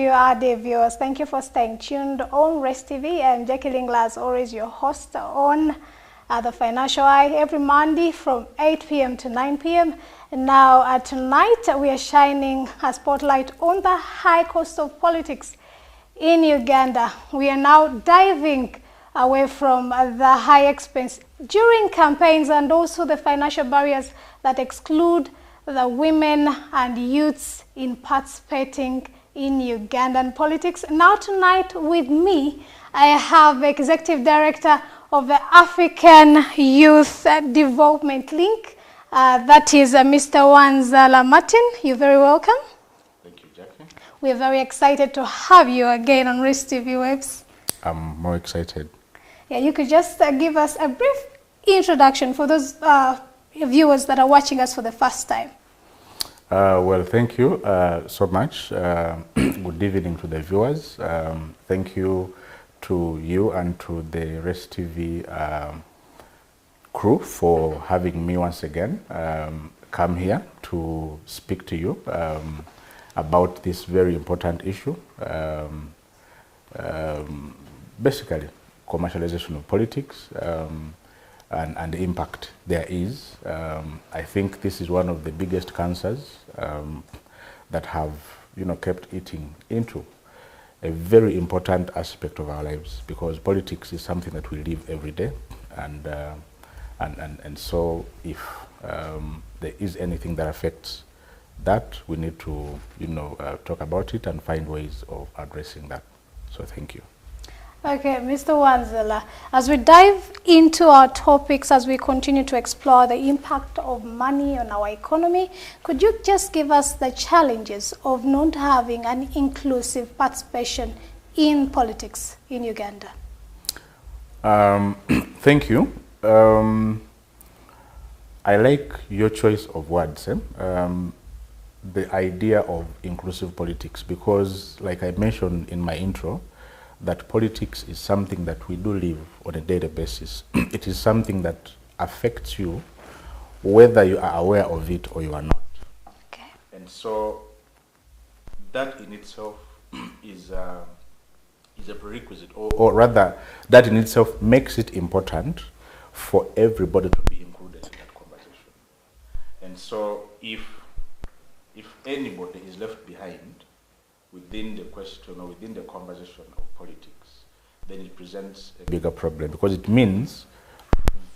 you, our dear viewers. Thank you for staying tuned on Rest TV. I'm Jackie Lingla, as always, your host on the Financial Eye every Monday from 8 p.m. to 9 p.m. And now, tonight, we are shining a spotlight on the high cost of politics in Uganda. We are now diving away from the high expense during campaigns and also the financial barriers that exclude the women and youths in participating in Ugandan politics. Now tonight with me, I have Executive Director of the African Youth Development Link, that is Mr. Wanzala Martin. You're very welcome. Thank you, Jackie. We're very excited to have you again on Rest TV Webs. I'm more excited. Yeah, you could just give us a brief introduction for those viewers that are watching us for the first time. Well, thank you so much. Good evening to the viewers. Thank you to you and to the Rest TV crew for having me once again come here to speak to you about this very important issue. Basically, commercialization of politics and the impact there is. I think this is one of the biggest cancers that have, kept eating into a very important aspect of our lives, because politics is something that we live every day, and so if there is anything that affects that, we need to, talk about it and find ways of addressing that. So thank you. Okay, Mr. Wanzala, as we dive into our topics, as we continue to explore the impact of money on our economy, could you just give us the challenges of not having an inclusive participation in politics in Uganda? Thank you. I like your choice of words, the idea of inclusive politics, because like I mentioned in my intro, that politics is something that we do live on a daily basis. It is something that affects you whether you are aware of it or you are not. Okay. And so that in itself is a prerequisite, or rather that in itself makes it important for everybody to be included in that conversation. And so if anybody is left behind within the question or within the conversation of politics, then it presents a bigger problem, because it means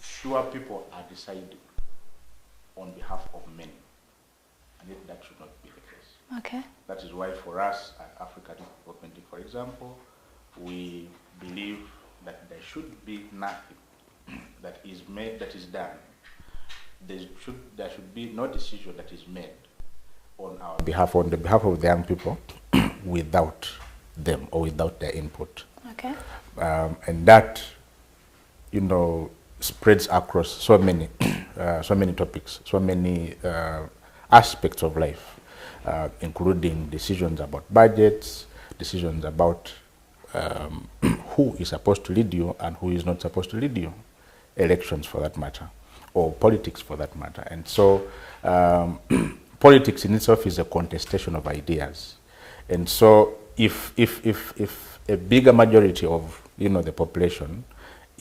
fewer people are deciding on behalf of many, and yet that should not be the case. Okay. That is why for us at African Development, for example, we believe that there should be nothing that is made, that is done. There should be no decision that is made on our behalf, on the behalf of the young people, without them or without their input. Okay. And that, spreads across so many topics, so many aspects of life, including decisions about budgets, decisions about who is supposed to lead you and who is not supposed to lead you, elections for that matter, or politics for that matter. And so politics in itself is a contestation of ideas. And so if a bigger majority of the population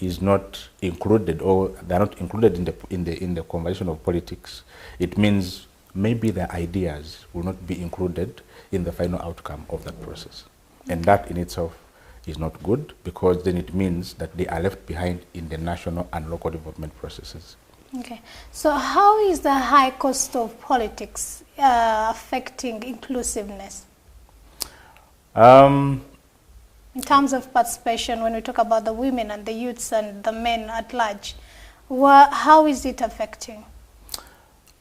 is not included, or they're not included in the conversation of politics, it means maybe their ideas will not be included in the final outcome of that process. And that in itself is not good, because then it means that they are left behind in the national and local development processes. Okay. So how is the high cost of politics affecting inclusiveness? In terms of participation, when we talk about the women and the youths and the men at large, how is it affecting?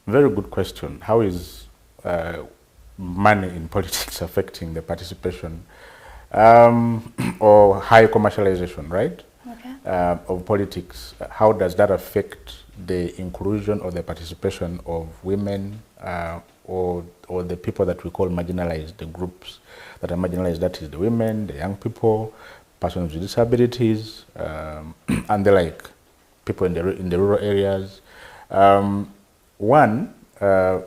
Very good question. How is money in politics affecting the participation or high commercialization, right? Okay. Of politics? How does that affect the inclusion or the participation of women or the people that we call marginalized, the groups that are marginalized? That is the women, the young people, persons with disabilities, and the like, people in the rural areas.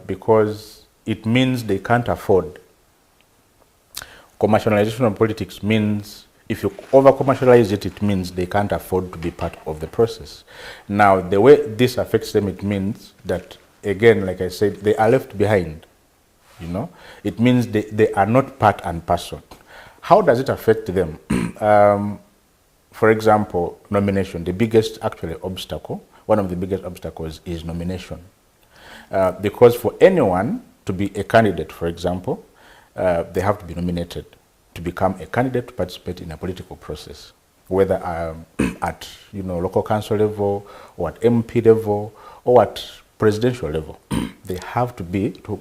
Because it means they can't afford commercialization of politics means, if you over-commercialize it, it means they can't afford to be part of the process. Now, the way this affects them, it means that, again, like I said, they are left behind. You know, it means they are not part and parcel. How does it affect them? For example, nomination, the biggest actually obstacle, one of the biggest obstacles is nomination. Because for anyone to be a candidate, for example, they have to be nominated to become a candidate to participate in a political process, whether at local council level or at MP level or at presidential level. They have to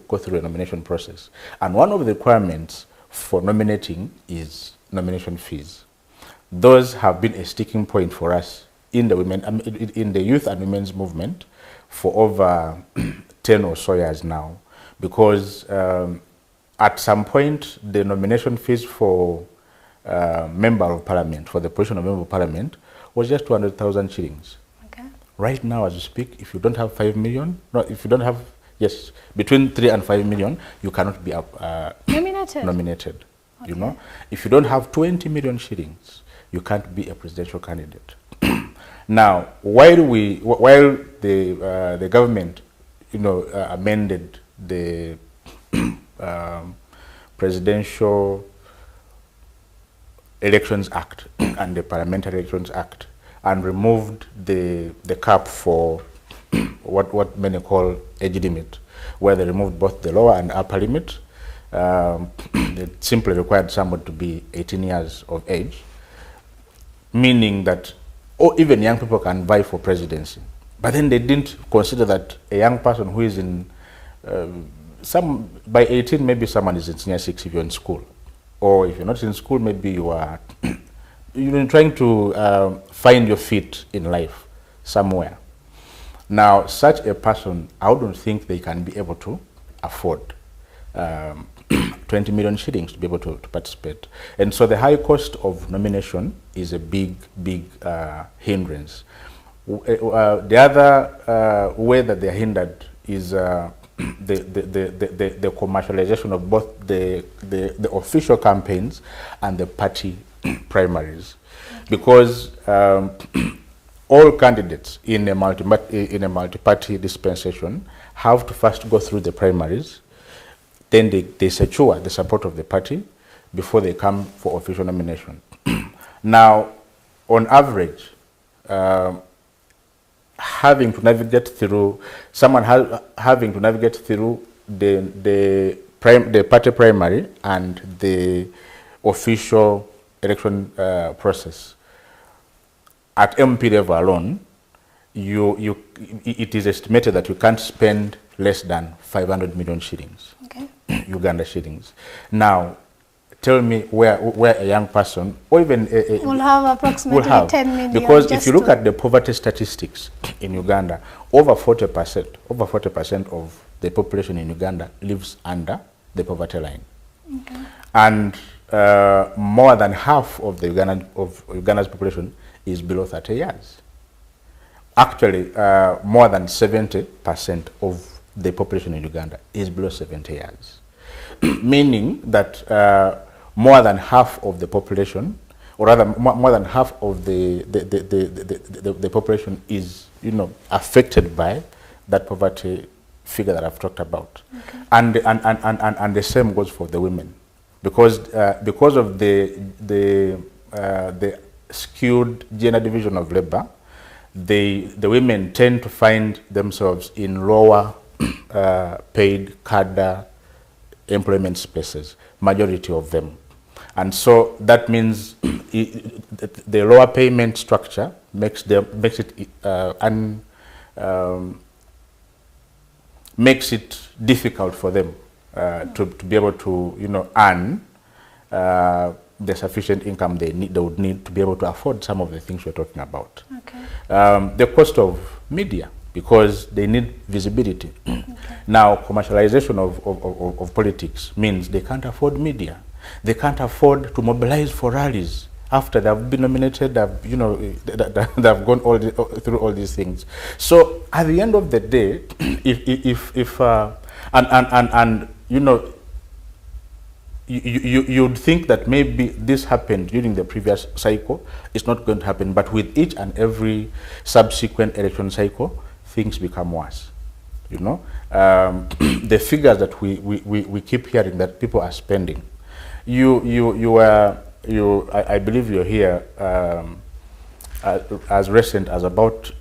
go through a nomination process. And one of the requirements for nominating is nomination fees. Those have been a sticking point for us in the youth and women's movement for over 10 or so years now, because at some point the nomination fees for member of parliament, for the position of member of parliament, was just 200,000 shillings. Okay. Right now, as we speak, if you don't have 5 million, if you don't have, yes, between 3 and 5 million, you cannot be nominated. Okay. You know, if you don't have 20 million shillings, you can't be a presidential candidate. Now, while the government, amended the Presidential Elections Act and the Parliamentary Elections Act, and removed the cap for what many call age limit, where they removed both the lower and upper limit. They simply required someone to be 18 years of age, meaning that even young people can vie for presidency. But then they didn't consider that a young person who is in, by 18, maybe someone is in senior 6 if you're in school. Or if you're not in school, maybe you are trying to find your feet in life somewhere. Now, such a person, I wouldn't think they can be able to afford 20 million shillings to be able to participate. And so the high cost of nomination is a big hindrance. The other way that they are hindered is the commercialization of both the official campaigns and the party primaries, because all candidates in a multi-party dispensation have to first go through the primaries, then they secure the support of the party before they come for official nomination. Now, on average, having to navigate through the party primary and the official election process at MP level alone, it is estimated that you can't spend less than 500 million shillings, okay. Uganda shillings. Now, tell me where a young person, or even will have approximately 10 million. Because if you look at the poverty statistics in Uganda, over 40% of the population in Uganda lives under the poverty line, okay. And more than half of Uganda's population is below 30 years. Actually, more than 70% of the population in Uganda is below 70 years, meaning that more than half of the population, or rather more than half of the population is affected by that poverty figure that I've talked about, okay. And the same goes for the women, because of the skewed gender division of labor. The women tend to find themselves in lower paid cadre employment spaces, majority of them. And so that means the lower payment structure makes it difficult for them to be able to earn the sufficient income they would need to be able to afford some of the things we're talking about. Okay. The cost of media, because they need visibility. Okay. Now, commercialization of politics means they can't afford media. They can't afford to mobilize for rallies after they've been nominated. They've gone through all these things. So at the end of the day, you'd think that maybe this happened during the previous cycle. It's not going to happen, but with each and every subsequent election cycle, things become worse. You know, the figures that we keep hearing that people are spending. I believe you're here as recent as about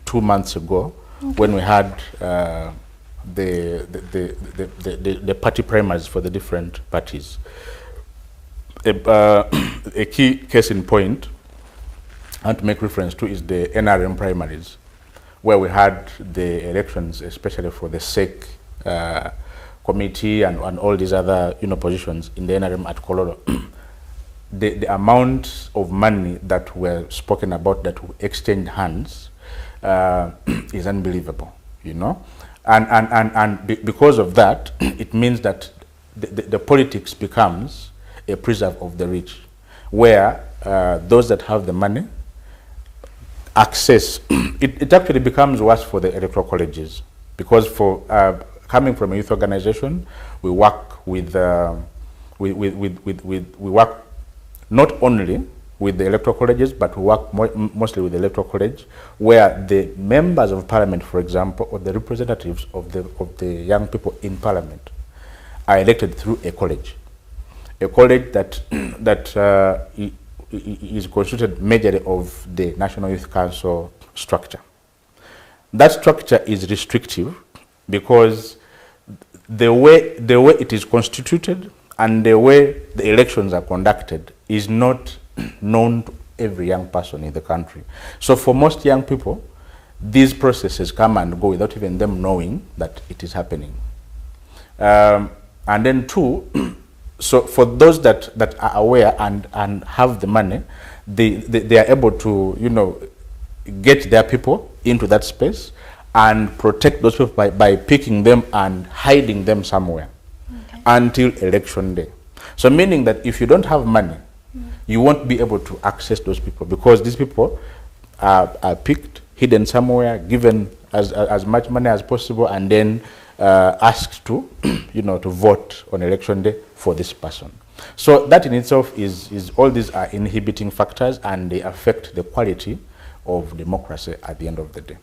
2 months ago, okay, when we had the party primaries for the different parties. A key case in point I want to make reference to is the NRM primaries, where we had the elections, especially for the SEC committee and all these other positions in the NRM at Kololo. The amount of money that were spoken about that exchanged hands is unbelievable, and because of that, it means that the politics becomes a preserve of the rich, where those that have the money access. It actually becomes worse for the electoral colleges, because for coming from a youth organization, we work we work not only with the electoral colleges, but we work mostly with the electoral college, where the members of parliament, for example, or the representatives of the young people in parliament are elected through a college that is constituted majorly of the National Youth Council structure. That structure is restrictive because the way it is constituted and the way the elections are conducted is not known to every young person in the country. So for most young people, these processes come and go without even them knowing that it is happening. And then two, so for those that are aware and have the money, they are able to, get their people into that space and protect those people by picking them and hiding them somewhere, okay, until election day. So meaning that if you don't have money, you won't be able to access those people, because these people are picked, hidden somewhere, given as much money as possible, and then asked to, to vote on election day for this person. So that in itself is all these are inhibiting factors, and they affect the quality of democracy at the end of the day.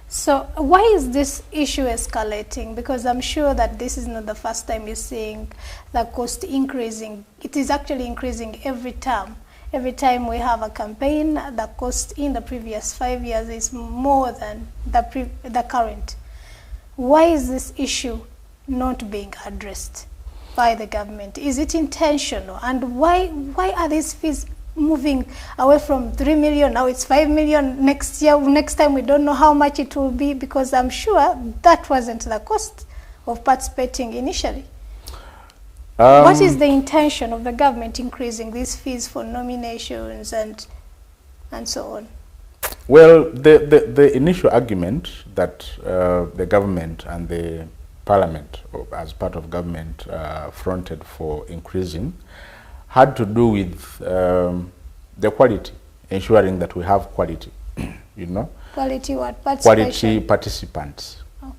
So why is this issue escalating? Because I'm sure that this is not the first time you're seeing the cost increasing. It is actually increasing every term. Every time we have a campaign, the cost in the previous 5 years is more than the current. Why is this issue not being addressed by the government? Is it intentional? And why are these fees moving away from 3 million, now it's 5 million next year, next time we don't know how much it will be, because I'm sure that wasn't the cost of participating initially. What is the intention of the government increasing these fees for nominations and so on? Well, the initial argument that the government and the parliament, as part of government, fronted for increasing had to do with the quality, ensuring that we have quality, Quality what? Quality participants. Oh.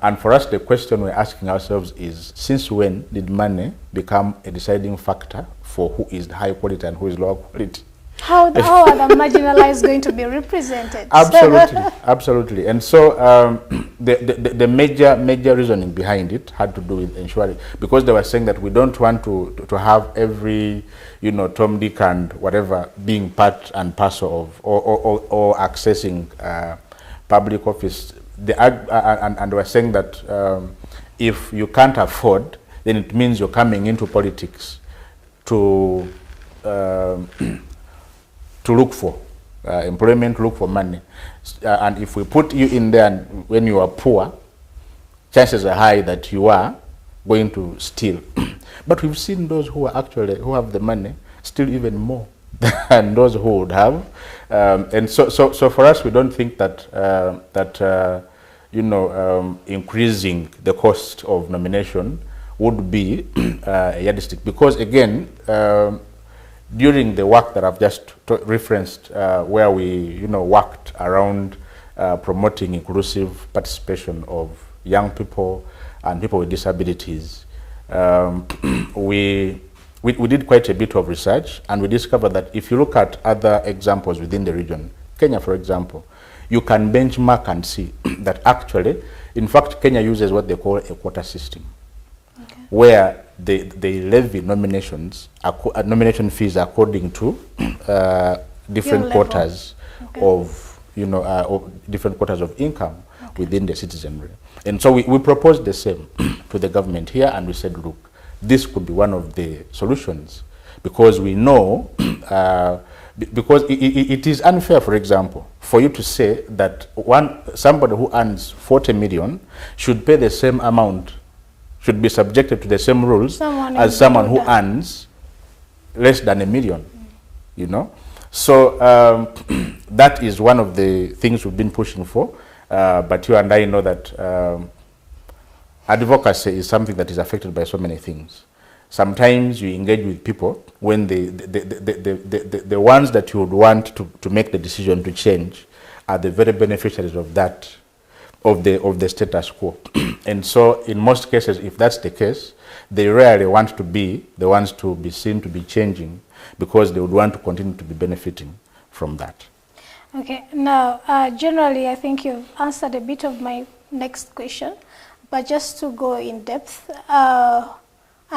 And for us, the question we're asking ourselves is, since when did money become a deciding factor for who is high quality and who is low quality? How are the marginalized going to be represented? Absolutely, absolutely. And so the major reasoning behind it had to do with ensuring, because they were saying that we don't want to have every, Tom, Dick, and whatever being part and parcel of or accessing public office. And they were saying that if you can't afford, then it means you're coming into politics to look for employment, look for money. And if we put you in there and when you are poor, chances are high that you are going to steal. But we've seen those who have the money steal even more than those who would have. And so for us, we don't think that increasing the cost of nomination would be a yardstick, because again, during the work that I've just referenced, where we worked around promoting inclusive participation of young people and people with disabilities, we did quite a bit of research, and we discovered that if you look at other examples within the region, Kenya, for example, you can benchmark and see that actually, in fact, Kenya uses what they call a quota system, okay, where they levy nomination fees according to different quotas, okay, of different quotas of income, okay, within the citizenry. And so we proposed the same to the government here, and we said, look, this could be one of the solutions, because we know, because it is unfair, for example, for you to say that somebody who earns 40 million should pay the same amount, should be subjected to the same rules as someone who earns less than $1 million, you know. So that is one of the things we've been pushing for. But you and I know that advocacy is something that is affected by so many things. Sometimes you engage with people when the ones that you would want to make the decision to change are the very beneficiaries of that, of the status quo. And so in most cases, if that's the case, they rarely want to be the ones to be seen to be changing, because they would want to continue to be benefiting from that. Okay, now generally I think you've answered a bit of my next question, but just to go in depth, are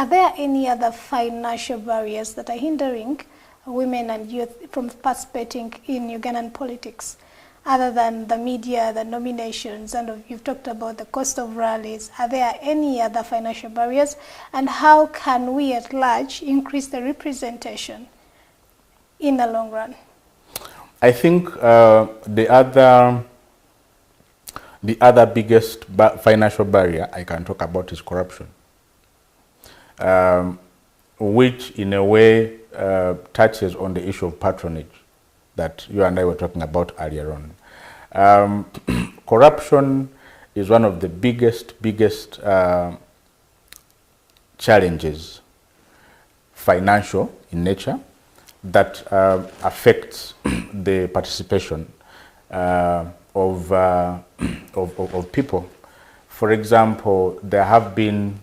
there any other financial barriers that are hindering women and youth from participating in Ugandan politics, other than the media, the nominations, and you've talked about the cost of rallies? Are there any other financial barriers, and how can we at large increase the representation in the long run? I think the other biggest financial barrier I can talk about is corruption, which in a way touches on the issue of patronage that you and I were talking about earlier on. Corruption is one of the biggest challenges, financial in nature, that affects the participation of people. For example, there have been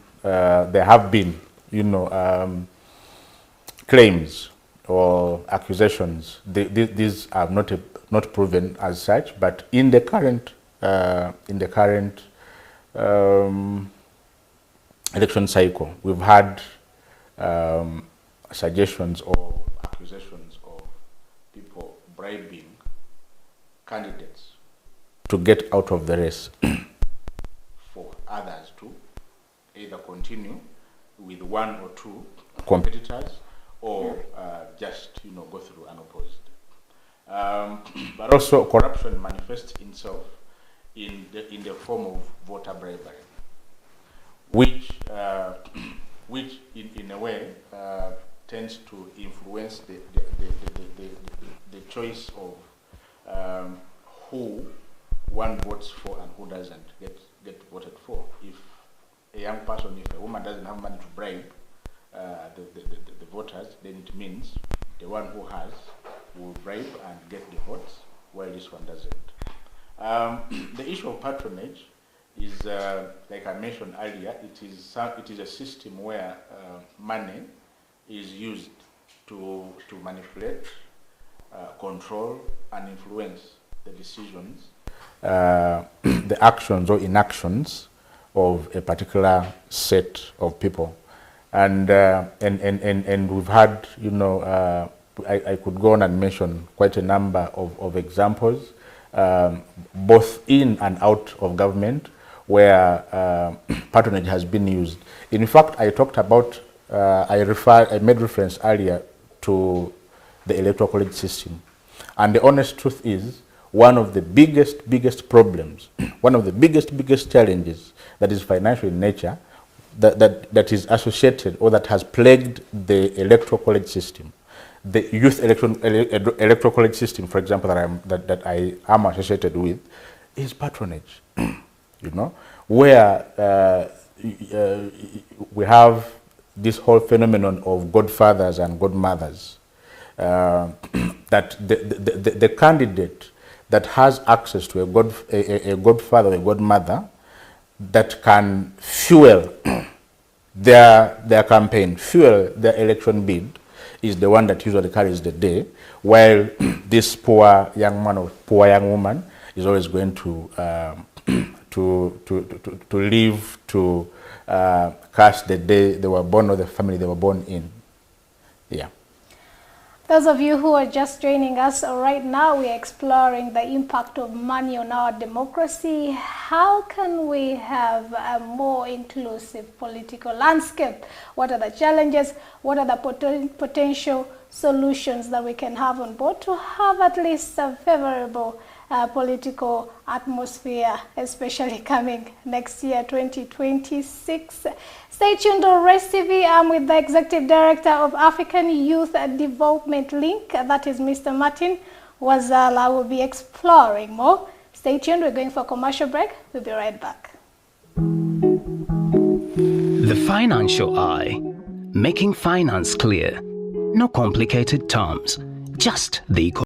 claims or accusations. These are not proven as such, but in the current election cycle, we've had suggestions or accusations of people bribing candidates to get out of the race for others to either continue with one or two competitors or just go through unopposed. But also corruption manifests itself in the form of voter bribery, which in a way tends to influence the choice of who one votes for and who doesn't get voted for. If a young person, if a woman doesn't have money to bribe the voters, then it means the one who has will bribe and get the votes, while this one doesn't. The issue of patronage is, like I mentioned earlier, it is a system where money is used to manipulate, control, and influence the decisions, the actions or inactions of a particular set of people. And we've had, I could go on and mention quite a number of examples, both in and out of government, where patronage has been used. In fact, I talked about, I made reference earlier to the electoral college system. And the honest truth is, one of the biggest problems, one of the biggest challenges that is financial in nature, that is associated or that has plagued the electoral college system, the youth electoral college system, for example, that I am associated with, is patronage. Where we have this whole phenomenon of godfathers and godmothers, that the candidate that has access to a godfather or a godmother that can fuel their campaign fuel, their election bid, is the one that usually carries the day, while this poor young man or poor young woman is always going to live to cast the day they were born or the family they were born in. Yeah. Those of you who are just joining us right now, we are exploring the impact of money on our democracy. How can we have a more inclusive political landscape? What are the challenges? What are the potential solutions that we can have on board to have at least a favorable political atmosphere, especially coming next year, 2026. Stay tuned on Race TV. I'm with the Executive Director of African Youth Development Link, that is Mr. Martin Wazala. Will be exploring more. Stay tuned. We're going for a commercial break. We'll be right back. The Financial Eye, making finance clear. No complicated terms, just the